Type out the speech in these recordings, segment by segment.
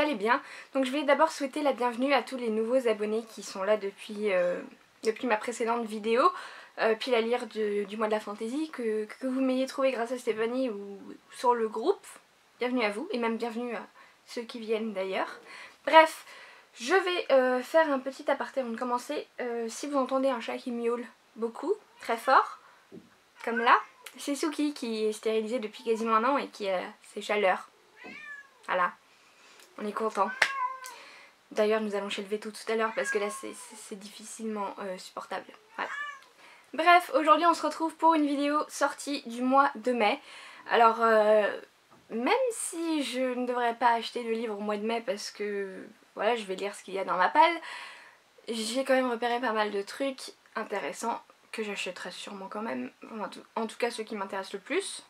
allez bien. Donc je vais d'abord souhaiter la bienvenue à tous les nouveaux abonnés qui sont là depuis ma précédente vidéo, puis la lire du mois de la fantaisie, que vous m'ayez trouvé grâce à Stéphanie ou sur le groupe. Bienvenue à vous, et même bienvenue à ceux qui viennent d'ailleurs. Bref, je vais faire un petit aparté avant de commencer. Si vous entendez un chat qui miaule beaucoup, très fort, comme là, c'est Suki qui est stérilisée depuis quasiment un an et qui a ses chaleurs. Voilà, on est content. D'ailleurs nous allons chez le veto tout à l'heure parce que là c'est difficilement supportable. Voilà. Bref, aujourd'hui on se retrouve pour une vidéo sortie du mois de mai. Alors même si je ne devrais pas acheter de livre au mois de mai parce que voilà, je vais lire ce qu'il y a dans ma palle, j'ai quand même repéré pas mal de trucs intéressants que j'achèterai sûrement quand même, en tout cas ceux qui m'intéressent le plus.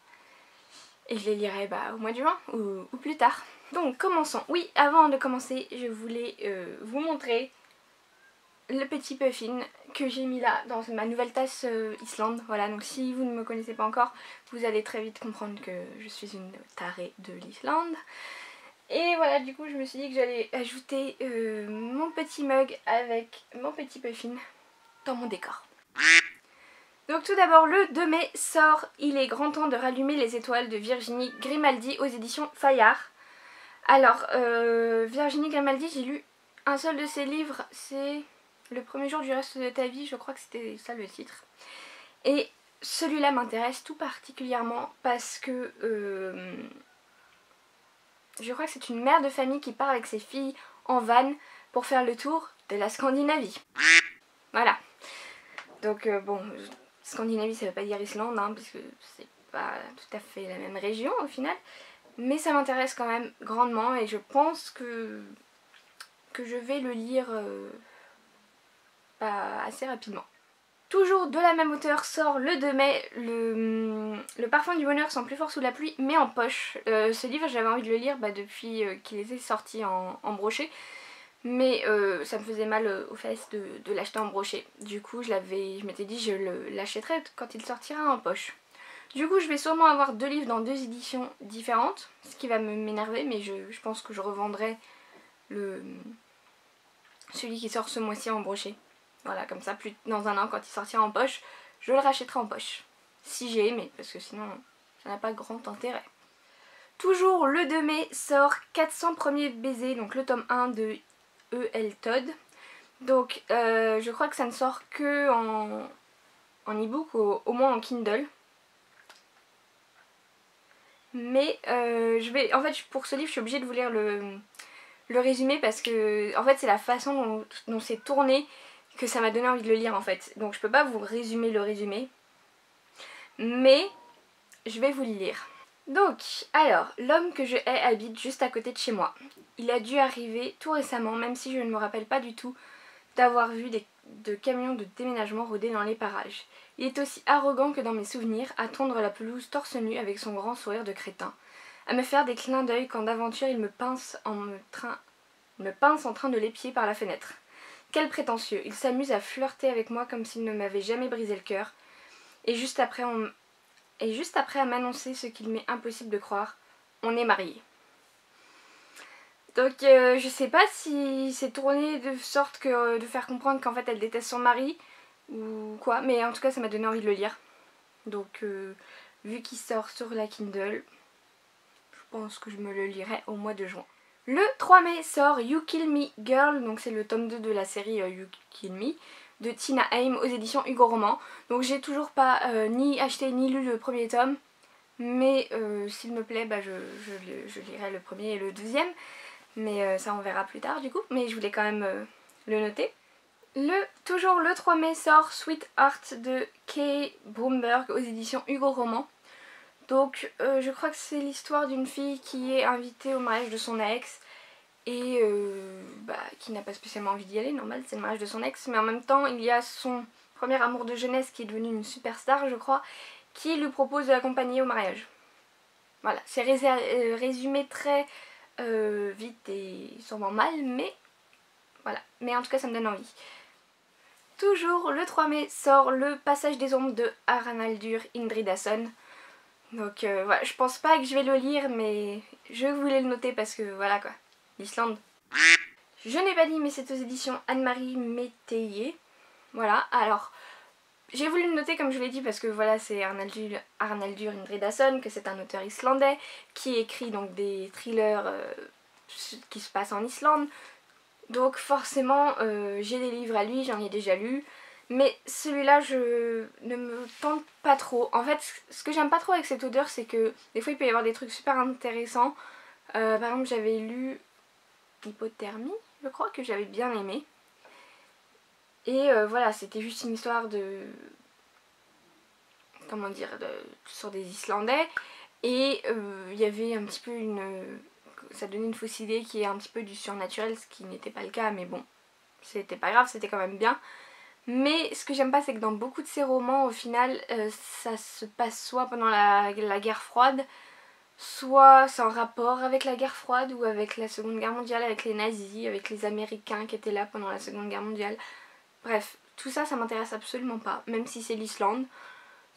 Et je les lirai au mois de juin ou plus tard. Donc commençons. Oui, avant de commencer, je voulais vous montrer le petit puffin que j'ai mis là dans ma nouvelle tasse Islande. Voilà, donc si vous ne me connaissez pas encore, vous allez très vite comprendre que je suis une tarée de l'Islande. Et voilà, du coup je me suis dit que j'allais ajouter mon petit mug avec mon petit puffin dans mon décor. Donc tout d'abord, le 2 mai sort Il est grand temps de rallumer les étoiles de Virginie Grimaldi aux éditions Fayard. Alors, Virginie Grimaldi, j'ai lu un seul de ses livres, c'est Le premier jour du reste de ta vie, je crois que c'était ça le titre. Et celui-là m'intéresse tout particulièrement parce que je crois que c'est une mère de famille qui part avec ses filles en van pour faire le tour de la Scandinavie. Voilà. Donc bon, Scandinavie ça veut pas dire Islande, hein, puisque c'est pas tout à fait la même région au final. Mais ça m'intéresse quand même grandement et je pense que je vais le lire assez rapidement. Toujours de la même auteure sort le 2 mai le parfum du bonheur sent plus fort sous la pluie mais en poche. Ce livre j'avais envie de le lire depuis qu'il était sorti en brochet. Mais ça me faisait mal aux fesses de l'acheter en brochet. Du coup je m'étais dit je l'achèterai quand il sortira en poche. Du coup je vais sûrement avoir deux livres dans deux éditions différentes, ce qui va m'énerver, mais je pense que je revendrai celui qui sort ce mois-ci en brochet. Voilà, comme ça, plus dans un an quand il sortira en poche, je le rachèterai en poche. Si j'ai aimé, parce que sinon ça n'a pas grand intérêt. Toujours le 2 mai sort 400 premiers baisers, donc le tome 1 de E.L. Todd. Donc je crois que ça ne sort que en e-book, au moins en Kindle. Mais en fait pour ce livre je suis obligée de vous lire le résumé parce que en fait c'est la façon dont c'est tourné que ça m'a donné envie de le lire en fait. Donc je peux pas vous résumer le résumé, mais je vais vous le lire. Donc alors, l'homme que je hais habite juste à côté de chez moi. Il a dû arriver tout récemment, même si je ne me rappelle pas du tout d'avoir vu de camions de déménagement rôder dans les parages. Il est aussi arrogant que dans mes souvenirs, à tondre la pelouse torse nu avec son grand sourire de crétin, à me faire des clins d'œil quand d'aventure il me pince en train de l'épier par la fenêtre. Quel prétentieux, il s'amuse à flirter avec moi comme s'il ne m'avait jamais brisé le cœur, et juste après à m'annoncer ce qu'il m'est impossible de croire, on est mariés. Donc je sais pas si c'est tourné de sorte que de faire comprendre qu'en fait elle déteste son mari ou quoi, mais en tout cas ça m'a donné envie de le lire. Donc vu qu'il sort sur la Kindle, je pense que je me le lirai au mois de juin. Le 3 mai sort You Kill Me Girl, donc c'est le tome 2 de la série You Kill Me de Tina Haim aux éditions Hugo Roman. Donc j'ai toujours pas ni acheté ni lu le premier tome, mais s'il me plaît je lirai le premier et le deuxième. Mais ça on verra plus tard du coup, mais je voulais quand même le noter. Toujours le 3 mai sort Sweetheart de Kay Bromberg aux éditions Hugo Roman. Donc je crois que c'est l'histoire d'une fille qui est invitée au mariage de son ex et qui n'a pas spécialement envie d'y aller, normal c'est le mariage de son ex, mais en même temps il y a son premier amour de jeunesse qui est devenu une superstar je crois, qui lui propose de l'accompagner au mariage. Voilà, c'est résumé très vite et sûrement mal, mais voilà, mais en tout cas ça me donne envie. Toujours le 3 mai sort Le Passage des Ombres de Haraldur Indridason. Donc voilà, je pense pas que je vais le lire, mais je voulais le noter parce que voilà quoi. l'Islande. Je n'ai pas dit mais c'est aux éditions Anne-Marie Métayer. Voilà, alors j'ai voulu le noter comme je l'ai dit parce que voilà c'est Arnaldur Indridason, que c'est un auteur islandais qui écrit donc des thrillers qui se passent en Islande. Donc forcément j'ai des livres à lui, j'en ai déjà lu. Mais celui-là ne me tente pas trop. En fait ce que j'aime pas trop avec cet auteur c'est que des fois il peut y avoir des trucs super intéressants. Par exemple j'avais lu Hypothermie, je crois, que j'avais bien aimé. Et voilà, c'était juste une histoire de... comment dire, sur des Islandais. Et il y avait un petit peu ça donnait une fausse idée qui est un petit peu du surnaturel, ce qui n'était pas le cas, mais bon, c'était pas grave, c'était quand même bien. Mais ce que j'aime pas, c'est que dans beaucoup de ces romans, au final, ça se passe soit pendant la guerre froide, soit c'est en rapport avec la guerre froide ou avec la Seconde Guerre mondiale, avec les nazis, avec les Américains qui étaient là pendant la Seconde Guerre mondiale. Bref, tout ça, ça m'intéresse absolument pas. Même si c'est l'Islande,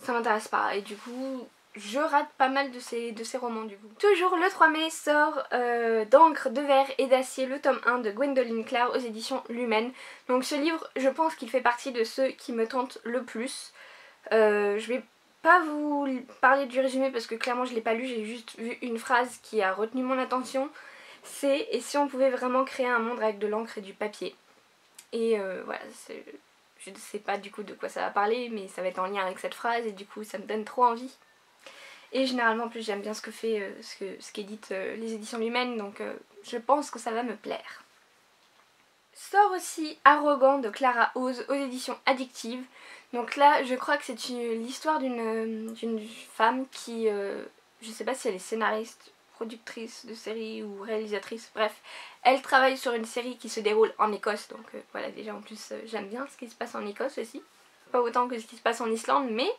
ça m'intéresse pas. Et du coup, je rate pas mal de ces romans du coup. Toujours le 3 mai sort d'encre, de verre et d'acier le tome 1 de Gwendoline Clare aux éditions Lumen. Donc ce livre, je pense qu'il fait partie de ceux qui me tentent le plus. Je vais pas vous parler du résumé parce que clairement je l'ai pas lu, j'ai juste vu une phrase qui a retenu mon attention. C'est « Et si on pouvait vraiment créer un monde avec de l'encre et du papier ?» Et voilà, je ne sais pas du coup de quoi ça va parler, mais ça va être en lien avec cette phrase et du coup ça me donne trop envie. Et généralement en plus j'aime bien ce que fait, ce qu'éditent les éditions Lumen, donc je pense que ça va me plaire. Sort aussi Arrogant de Clara Oz aux éditions Addictive. Donc là je crois que c'est l'histoire d'une femme qui, je sais pas si elle est scénariste, productrice de série ou réalisatrice, bref, elle travaille sur une série qui se déroule en Écosse, donc voilà, déjà en plus j'aime bien ce qui se passe en Écosse aussi, pas autant que ce qui se passe en Islande, mais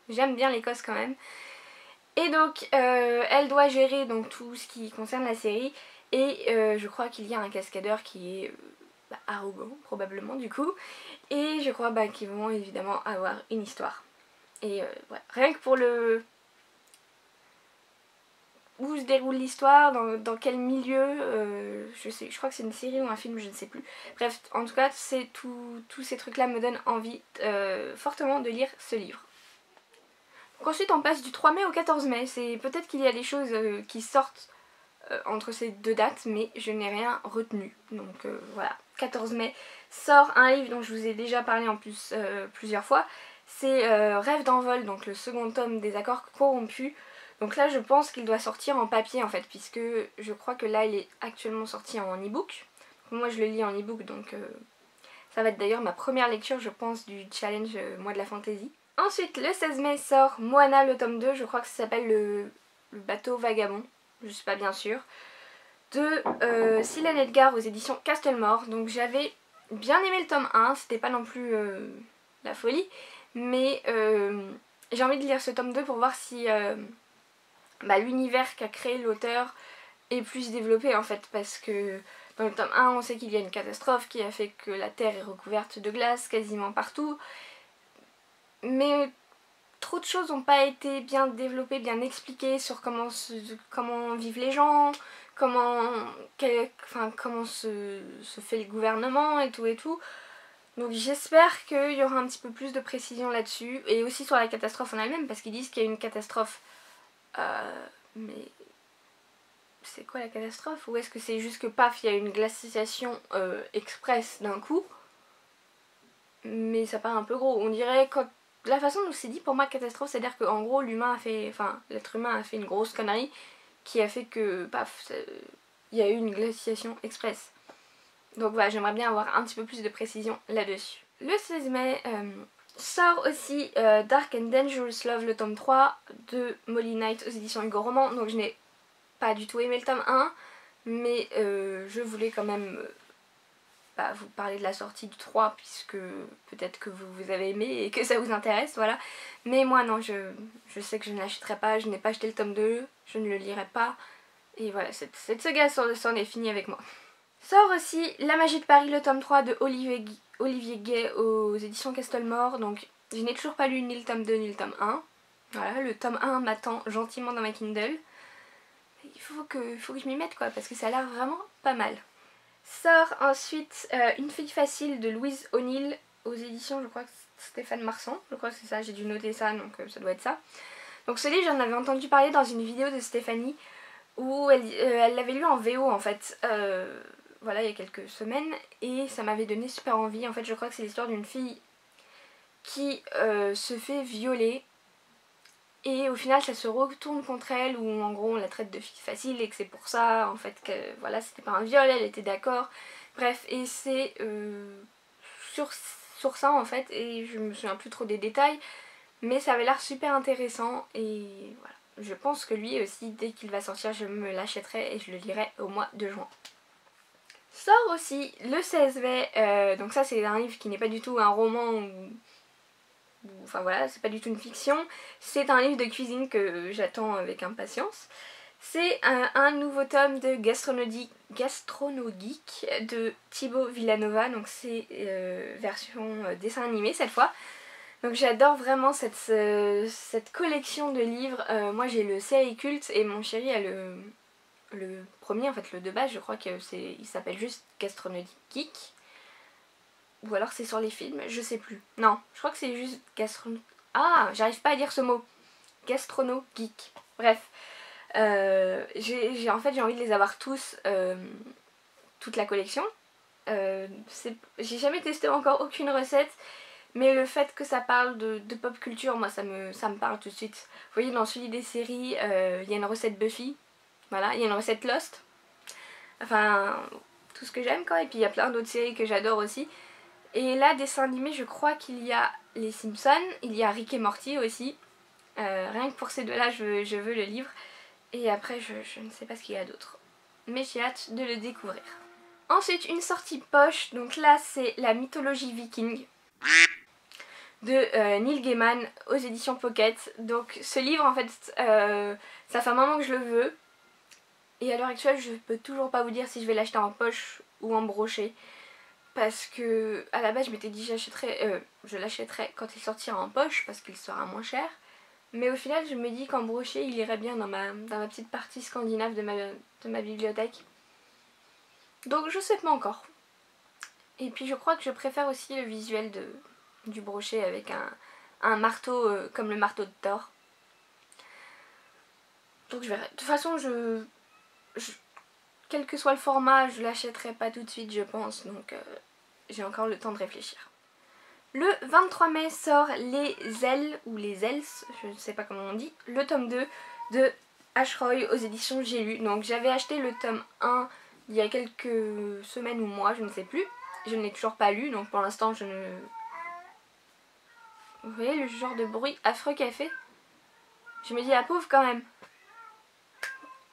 j'aime bien l'Écosse quand même. Et donc elle doit gérer donc tout ce qui concerne la série, et je crois qu'il y a un cascadeur qui est arrogant probablement du coup, et je crois qu'ils vont évidemment avoir une histoire. Et voilà, rien que pour où se déroule l'histoire, dans quel milieu, je crois que c'est une série ou un film, je ne sais plus. Bref, en tout cas, tous ces trucs-là me donnent envie fortement de lire ce livre. Donc ensuite, on passe du 3 mai au 14 mai. Peut-être qu'il y a des choses qui sortent entre ces deux dates, mais je n'ai rien retenu. Donc voilà, 14 mai sort un livre dont je vous ai déjà parlé en plus plusieurs fois. C'est Rêve d'envol, donc le second tome des Accords corrompus. Donc là je pense qu'il doit sortir en papier en fait, puisque je crois que là il est actuellement sorti en e-book. Moi je le lis en e-book, donc ça va être d'ailleurs ma première lecture je pense du challenge Mois de la Fantaisie. Ensuite le 16 mai sort Moana le tome 2, je crois que ça s'appelle le bateau vagabond, je suis pas bien sûre, de Silène Edgar aux éditions Castlemore. Donc j'avais bien aimé le tome 1, c'était pas non plus la folie, mais j'ai envie de lire ce tome 2 pour voir si l'univers qu'a créé l'auteur est plus développé en fait, parce que dans le tome 1 on sait qu'il y a une catastrophe qui a fait que la terre est recouverte de glace quasiment partout, mais trop de choses n'ont pas été bien développées, bien expliquées sur comment vivent les gens, comment se fait le gouvernement et tout et tout. Donc j'espère qu'il y aura un petit peu plus de précision là-dessus, et aussi sur la catastrophe en elle-même, parce qu'ils disent qu'il y a une catastrophe. Mais c'est quoi la catastrophe? Ou est-ce que c'est juste que paf, il y a une glaciation express d'un coup? Mais ça paraît un peu gros. On dirait, la façon dont c'est dit, pour moi catastrophe, c'est-à-dire qu'en gros l'être humain a fait une grosse connerie qui a fait que paf, il y a eu une glaciation express. Donc voilà, j'aimerais bien avoir un petit peu plus de précision là-dessus. Le 16 mai sort aussi Dark and Dangerous Love, le tome 3 de Molly Knight aux éditions Hugo Roman. Donc je n'ai pas du tout aimé le tome 1, mais je voulais quand même vous parler de la sortie du 3, puisque peut-être que vous avez aimé et que ça vous intéresse, voilà. Mais moi non, je sais que je ne l'achèterai pas, je n'ai pas acheté le tome 2, je ne le lirai pas. Et voilà, cette saga s'en est finie avec moi. Sort aussi La Magie de Paris, le tome 3 de Olivier Gay aux éditions Castlemore. Donc je n'ai toujours pas lu ni le tome 2 ni le tome 1. Voilà, le tome 1 m'attend gentiment dans ma Kindle. il faut que je m'y mette quoi, parce que ça a l'air vraiment pas mal. Sort ensuite Une fille facile de Louise O'Neill aux éditions, je crois que Stéphane Marsan, je crois que c'est ça, j'ai dû noter ça, donc ça doit être ça. Donc ce livre, j'en avais entendu parler dans une vidéo de Stéphanie où elle l'avait lu en VO en fait, voilà, il y a quelques semaines, et ça m'avait donné super envie. En fait, je crois que c'est l'histoire d'une fille qui se fait violer, et au final ça se retourne contre elle, où en gros on la traite de fille facile et que c'est pour ça en fait que voilà, c'était pas un viol, elle était d'accord. Bref, et c'est sur ça en fait, et je me souviens plus trop des détails, mais ça avait l'air super intéressant, et voilà. Je pense que lui aussi, dès qu'il va sortir, je me l'achèterai et je le lirai au mois de juin. Sort aussi le 16 mai, donc ça c'est un livre qui n'est pas du tout un roman enfin voilà, c'est pas du tout une fiction, c'est un livre de cuisine que j'attends avec impatience. C'est un nouveau tome de Gastronogeek de Thibaut Villanova, donc c'est version dessin animé cette fois. Donc j'adore vraiment cette collection de livres. Moi j'ai le série culte et mon chéri a le premier, en fait le de base, je crois qu'il s'appelle juste Gastronogeek. Ou alors c'est sur les films, je sais plus. Non, je crois que c'est juste Ah, j'arrive pas à dire ce mot. Gastronogeek. Bref. En fait j'ai envie de les avoir tous, toute la collection. J'ai jamais testé encore aucune recette, mais le fait que ça parle de pop culture, moi ça me parle tout de suite. Vous voyez, dans celui des séries, il y a une recette Buffy, voilà, il y a une recette Lost, enfin tout ce que j'aime quoi, et puis il y a plein d'autres séries que j'adore aussi. Et là, dessin animé, je crois qu'il y a les Simpsons, il y a Rick et Morty aussi. Rien que pour ces deux-là, je veux le livre. Et après, je ne sais pas ce qu'il y a d'autre. Mais j'ai hâte de le découvrir. Ensuite, une sortie poche. Donc là, c'est La mythologie viking de Neil Gaiman aux éditions Pocket. Donc ce livre, en fait, ça fait un moment que je le veux. Et à l'heure actuelle, je peux toujours pas vous dire si je vais l'acheter en poche ou en brochet. Parce que à la base je m'étais dit je l'achèterais quand il sortira en poche parce qu'il sera moins cher. Mais au final je me dis qu'en brochet il irait bien dans ma petite partie scandinave de ma bibliothèque. Donc je sais pas encore. Et puis je crois que je préfère aussi le visuel du brochet avec un marteau comme le marteau de Thor. Donc je verrai. De toute façon quel que soit le format, je l'achèterai pas tout de suite je pense. Donc j'ai encore le temps de réfléchir. Le 23 mai sort Les Ailes, ou Les Ailes, je ne sais pas comment on dit, le tome 2 de Ashroy aux éditions J'ai lu. Donc j'avais acheté le tome 1 il y a quelques semaines ou mois, je ne sais plus. Je ne l'ai toujours pas lu, donc pour l'instant je ne... Vous voyez le genre de bruit affreux qu'elle fait? Je me dis la pauvre quand même.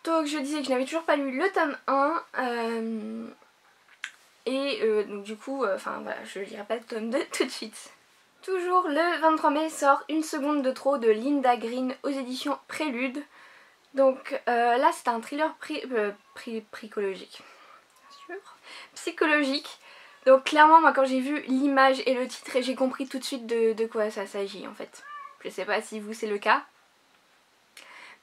Donc je disais que je n'avais toujours pas lu le tome 1. Donc du coup, voilà, je lirai pas le tome 2 tout de suite. Toujours le 23 mai sort Une seconde de trop de Linda Green aux éditions Prélude. Donc là c'est un thriller psychologique. Donc clairement moi quand j'ai vu l'image et le titre, j'ai compris tout de suite de quoi ça s'agit en fait. Je sais pas si vous c'est le cas.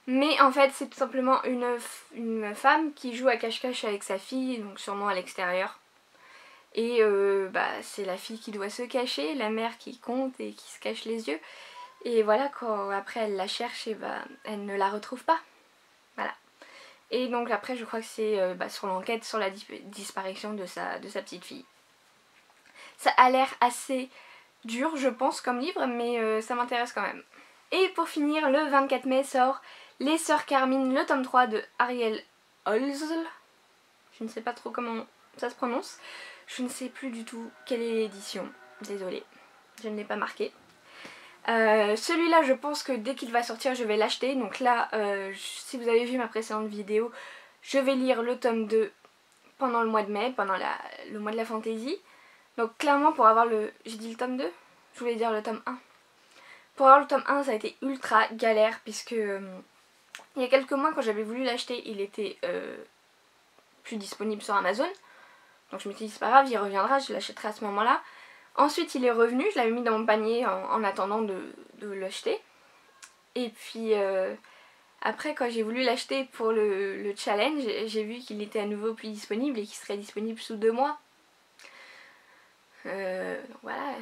Mais en fait c'est tout simplement une femme qui joue à cache-cache avec sa fille, donc sûrement à l'extérieur. Et c'est la fille qui doit se cacher, la mère qui compte et qui se cache les yeux. Et voilà, quand après elle la cherche, et elle ne la retrouve pas. Voilà. Et donc après je crois que c'est sur l'enquête sur la disparition de sa petite fille. Ça a l'air assez dur je pense comme livre, mais ça m'intéresse quand même. Et pour finir, le 24 mai sort Les Sœurs Carmine, le tome 3 de Ariel Holzl. Je ne sais pas trop comment ça se prononce. Je ne sais plus du tout quelle est l'édition. Désolée, je ne l'ai pas marqué. Celui-là, je pense que dès qu'il va sortir, je vais l'acheter. Donc là, si vous avez vu ma précédente vidéo, je vais lire le tome 2 pendant le mois de mai, pendant le mois de la fantaisie. Donc clairement, pour avoir le... J'ai dit le tome 2 ? Je voulais dire le tome 1. Pour avoir le tome 1, ça a été ultra galère, puisque il y a quelques mois, quand j'avais voulu l'acheter, il était plus disponible sur Amazon. Donc je m'étais dit c'est pas grave, il reviendra, je l'achèterai à ce moment-là. Ensuite il est revenu, je l'avais mis dans mon panier en attendant de l'acheter. Et puis Après quand j'ai voulu l'acheter pour le challenge, j'ai vu qu'il était à nouveau plus disponible et qu'il serait disponible sous 2 mois. Voilà.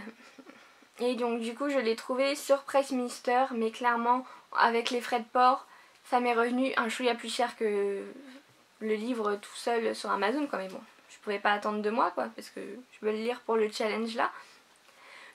Et donc du coup je l'ai trouvé sur PriceMinster, mais clairement avec les frais de port ça m'est revenu un chouïa plus cher que le livre tout seul sur Amazon quoi. Mais bon, je pouvais pas attendre 2 mois quoi, parce que je veux le lire pour le challenge là.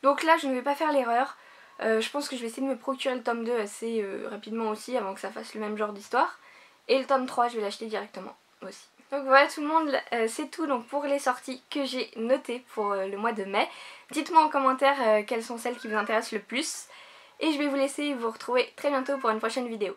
Donc là je ne vais pas faire l'erreur. Je pense que je vais essayer de me procurer le tome 2 assez rapidement aussi, avant que ça fasse le même genre d'histoire. Et le tome 3 je vais l'acheter directement aussi. Donc voilà tout le monde, c'est tout donc pour les sorties que j'ai notées pour le mois de mai. Dites-moi en commentaire quelles sont celles qui vous intéressent le plus. Et je vais vous laisser vous retrouver très bientôt pour une prochaine vidéo.